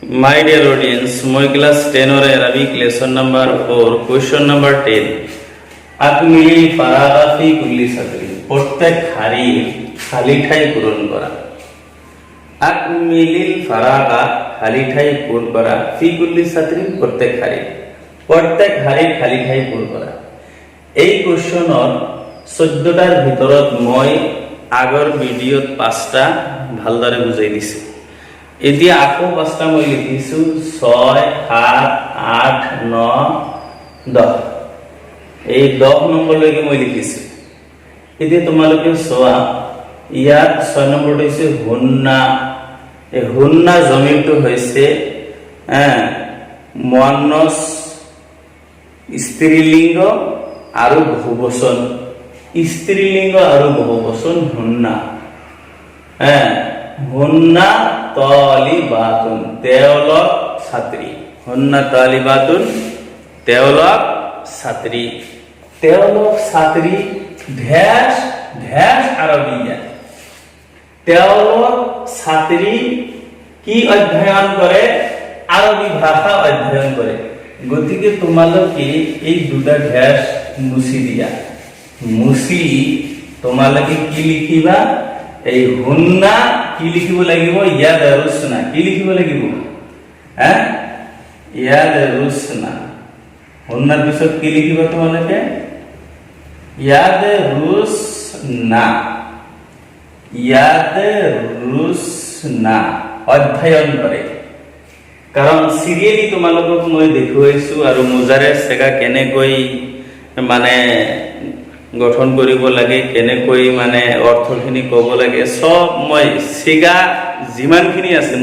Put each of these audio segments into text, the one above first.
My dear audience, my class 10 or Arabic lesson number 4, question number 10. আকমিলি ফারাগা ফি কুল্লি সাতরি, প্রত্যেক হারির খালি ঠাই পূরণ করা। আকমিলিল ফারাগা, খালি ঠাই পূরণ করা, ফি কুল্লি সাতরি, প্রত্যেক হারির খালি ঠাই পূরণ করা। এই কোশ্চনৰ 14টাৰ ভিতৰত মই আগৰ ভিডিঅ'ত 5টা ভালদৰে বুজাই দিছো। এতিয়া আকৌ 5টা মই লিখিছো 6, 7, 8, 9, 10। এই 10 নম্বৰলৈকে মই লিখিছো। এতিয়া তোমালোকে চোৱা, ইয়াত 6 নম্বৰটো হৈছে হুন্না। এই হুন্না জমিৰটো হৈছে মুআন্নাস স্ত্ৰীলিংগ আৰু বহুবচন। স্ত্ৰীলিংগ আৰু বহুবচন হুন্না। হুন্না তালিবাতুন, তেওলক ছাত্ৰী। হুন্না তালিবাতুন, তেওলক ছাত্ৰী। তেওলক ছাত্ৰী ড্যাশ ড্যাশ আৰবিয়া। তেওলক ছাত্ৰী কি অধ্যয়ন কৰে? আৰবী ভাষা অধ্যয়ন কৰে। গতিকে তোমালোকে এই দুটা ড্যাশ মুছি দিয়া। মুছি তোমালোকে কি লিখিবা? এই হুন্না কি লিখিব লাগিব? ইয়াদৰুছনা। কি লিখিব লাগিব? ইয়াদৰুছনা। হুন্নাৰ পিছত কি লিখিবা তোমালোকে? ইয়াদৰুছনা। ইয়াদৰুছনা, অধ্যয়ন কৰে। কাৰণ সিৰিয়েলি তোমালোকক মই দেখুৱাইছো আৰু মুজাৰে চেগা কেনেকৈ মানে গঠন কৰিব লাগে, কেনেকৈ মানে অৰ্থখিনি ক'ব লাগে, সব মই চেগা যিমানখিনি আছে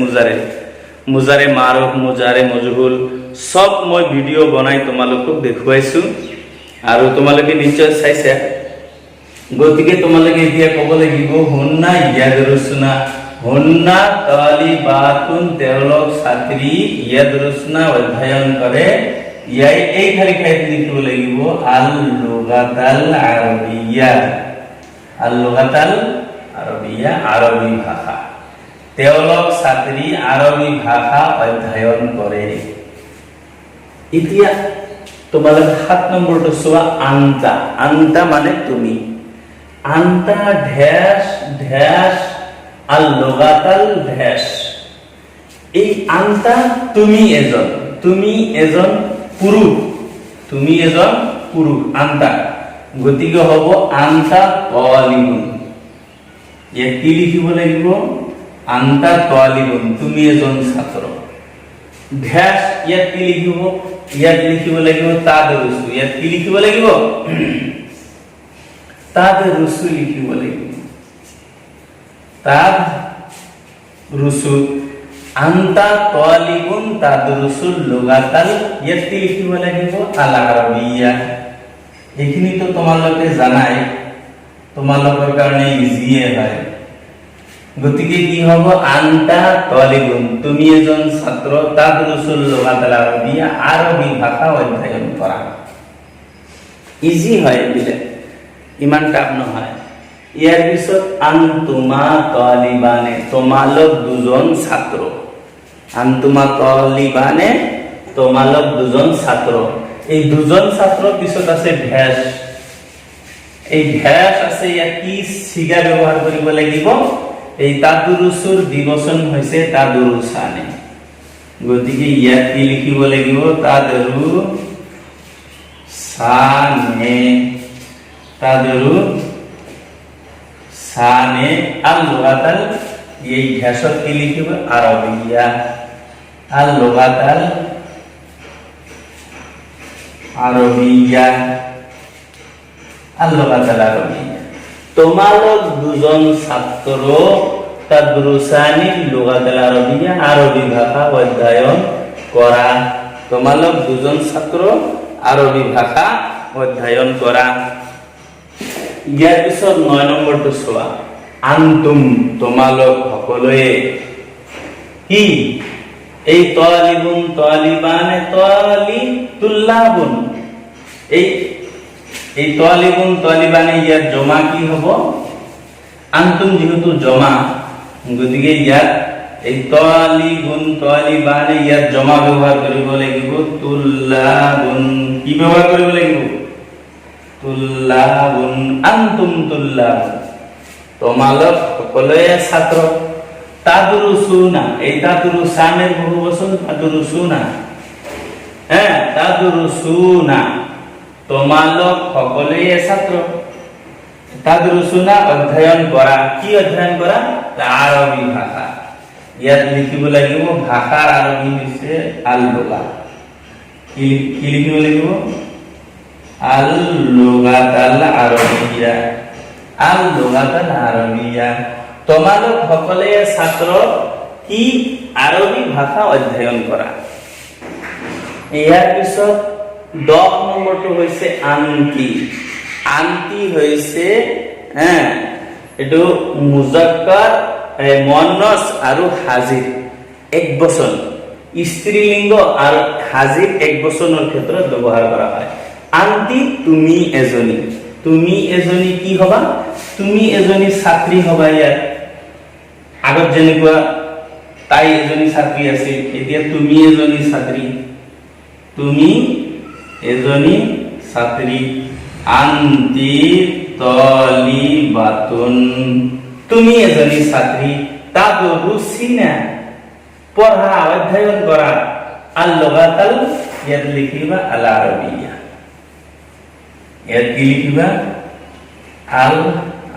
মুজাৰে মাৰুফ, মুজাৰে মজহুল, সব মই ভিডিঅ' বনাই তোমালোকক দেখুৱাইছো আৰু তোমালোকে নিশ্চয় চাইছে। গতিকে তোমালোকে এতিয়া ক'ব লাগিব হুন্না ইয়াদৰুছনা। হুন্না তালিবাতুন, তেওলক ছাত্ৰী, ইয়াদৰুছনা, অধ্যয়ন কৰে। এই খালি ঠাইত লিখিব লাগিব আল লুগাতাল আৰবিয়া। আল লুগাতাল আৰবিয়া, আৰবী ভাষা। তেওলক ছাত্ৰী আৰবী ভাষা অধ্যয়ন কৰে। এতিয়া তোমালোক 7 নম্বৰটো চোৱা, আন্তা। আন্তা মানে তুমি। আন্তা ড্যাশ ড্যাশ আল লুগাতাল ড্যাশ। এই আন্তা তুমি এজন, তুমি এজন পুৰুষ, তুমি এজন পুৰুষ। আন্তা গতিকে হ'ব আন্তা তালিবুন। ইয়াত কি লিখিব লাগিব? আন্তা তালিবুন, তুমি এজন ছাত্ৰ। ড্যাশ ইয়াত কি লিখিব? ইয়াত লিখিব লাগিব তাদৰুছু। ইয়াত কি লিখিব লাগিব? তাদৰুছু লিখিব লাগিব। তাদৰুছু। আন্তা তালিবুন তাদৰুছুল লুগাতাল, ইয়াত কি লিখিব লাগিব? আল আৰবিয়া। এইখিনিতো তোমালোকে জানাই, তোমালোকৰ কাৰণে ইজিয়ে হয়। গতিকে কি হ'ব? আন্তা তালিবুন, তুমি এজন ছাত্ৰ, তাদৰুছুল লুগাতাল আৰবিয়া, আৰবী ভাষা অধ্যয়ন কৰা। ইজি হয়, বুজিলে? ইমান টাফ নহয়। ইয়াৰ পিছত আনতুমা তালিবানে, তোমালোক দুজন ছাত্ৰ। আনতুমা তালিবানে, তোমালোক দুজন ছাত্ৰ। এই দুজন ছাত্ৰৰ পিছত আছে ড্যাশ। এই ড্যাশ আছে, ইয়াত কি সিগা ব্যৱহাৰ কৰিব লাগিব? এই তাদৰুছুৰ দ্বিবচন হৈছে তাদৰুছানে। গতিকে ইয়াত কি লিখিব লাগিব? তাদৰুছানে। তাদৰুছানে আল লুগাতাল, এই ড্যাশত কি লিখিব? আৰবিয়া। আল লুগাতাল আৰবিয়া। আল লুগাতাল আৰবিয়া। তোমালোক দুজন ছাত্ৰ তাদৰুছানি লুগাতাল আৰবিয়া, আৰবী ভাষা অধ্যয়ন কৰা। তোমালোক দুজন ছাত্ৰ আৰবী ভাষা অধ্যয়ন কৰা। ইয়াৰ পিছত 9 নম্বৰটো চোৱা, আন্তুম, তোমালোক সকলোৱে। কি? এই তালিবুন তালিবানে তুল্লাবুন, এই তালিবুন তালিবানে ইয়াত জমা কি হ'ব? আন্তুম যেহেতু জমা, গতিকে ইয়াত এই তালিবুন তালিবানে ইয়াত জমা ব্যৱহাৰ কৰিব লাগিব তুল্লাবুন। কি ব্যৱহাৰ কৰিব লাগিব? তুল্লাবুন। আনতুম তুল্লাবুন, তোমালোক সকলোৱে ছাত্ৰ। তাদৰুসুনা, এই তাদৰুসানেৰ বহুবচন তাদৰুসুনা। হ্যাঁ, তাদৰুসুনা, তোমালোক সকলোৱে ছাত্ৰ। তাদৰুসুনা, অধ্যয়ন কৰা। কি অধ্যয়ন কৰা? আৰবী ভাষা। ইয়াত লিখিব লাগিব ভাষাৰ আৰবী হৈছে আল লুগা। কি লিখিব লাগিব? আল লুগাত আল আৰবিয়া। আল লুগাত আল আৰবিয়া, তোমালোক সকলোৱে ছাত্ৰ, কি আৰবী ভাষা অধ্যয়ন কৰা। ইয়াৰ পিছত 10 নম্বৰটো হৈছে আনতি। আনতি হৈছে এইটো মুজাক্কাৰ, মুআন্নাছ আৰু হাজিৰ এক বচন। স্ত্ৰীলিংগ আৰু হাজিৰ এক বচনৰ ক্ষেত্ৰত ব্যৱহাৰ কৰা হয়। আনতি, তুমি এজনী। তুমি এজনী কি হবা? তুমি এজনী ছাত্ৰী হবা। ইয়াত আগত যেনেকুৱা তাই এজনী ছাত্ৰী আছিল, এতিয়া তুমি এজনী ছাত্ৰী। তুমি এজনী ছাত্ৰী। আনতি তালিবাতুন, তুমি এজনী ছাত্ৰী। তাদৰুসিনা, পঢ়া অধ্যয়ন কৰা। আল লুগাতাল, ইয়াত লিখিবা আল আৰবিয়া। ইয়াত কি লিখিবা? আল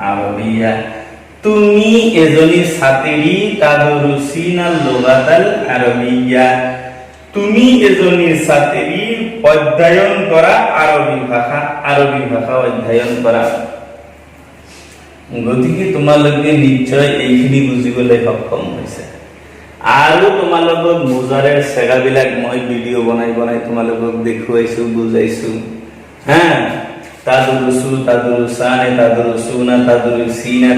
আৰবিয়া। তুমি এজনী ছাত্ৰী, তাদৰুসিনা লুগাতাল আৰবিয়া, তুমি এজনী ছাত্ৰী, অধ্যয়ন কৰা আৰবী ভাষা। আৰবী ভাষা অধ্যয়ন কৰা। গতিকে তোমালোকে নিশ্চয় এইখিনি বুজিবলৈ সক্ষম হৈছে। আৰু তোমালোকক মুজাৰেৰ চেগাবিলাক মই ভিডিঅ' বনাই বনাই তোমালোকক দেখুৱাইছো, বুজাইছো। তাদৰুসু, তাদৰুসানে, তাদৰুসুনা, তাদৰুসিনা,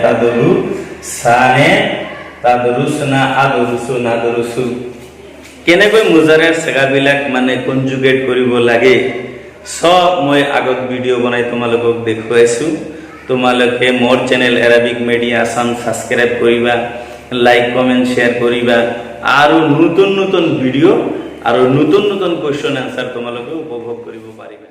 তাদৰুসানে, তাদৰুসনা, আদৰুসু, নাদৰুসু। কেনেকৈ মুজাৰেৰ চেগাবিলাক মানে কনজুগেট কৰিব লাগে সব মই আগত ভিডিঅ' বনাই তোমালোকক দেখুৱাইছো। তোমালোকে মোৰ channel Arabic media Assam subscribe কৰিবা, লাইক কমেন্ট শেয়াৰ কৰিবা, আৰু নতুন নতুন ভিডিঅ' আৰু নতুন নতুন কোৱেশ্চন আনসাৰ তোমালোকে উপভোগ কৰিব পাৰিবা।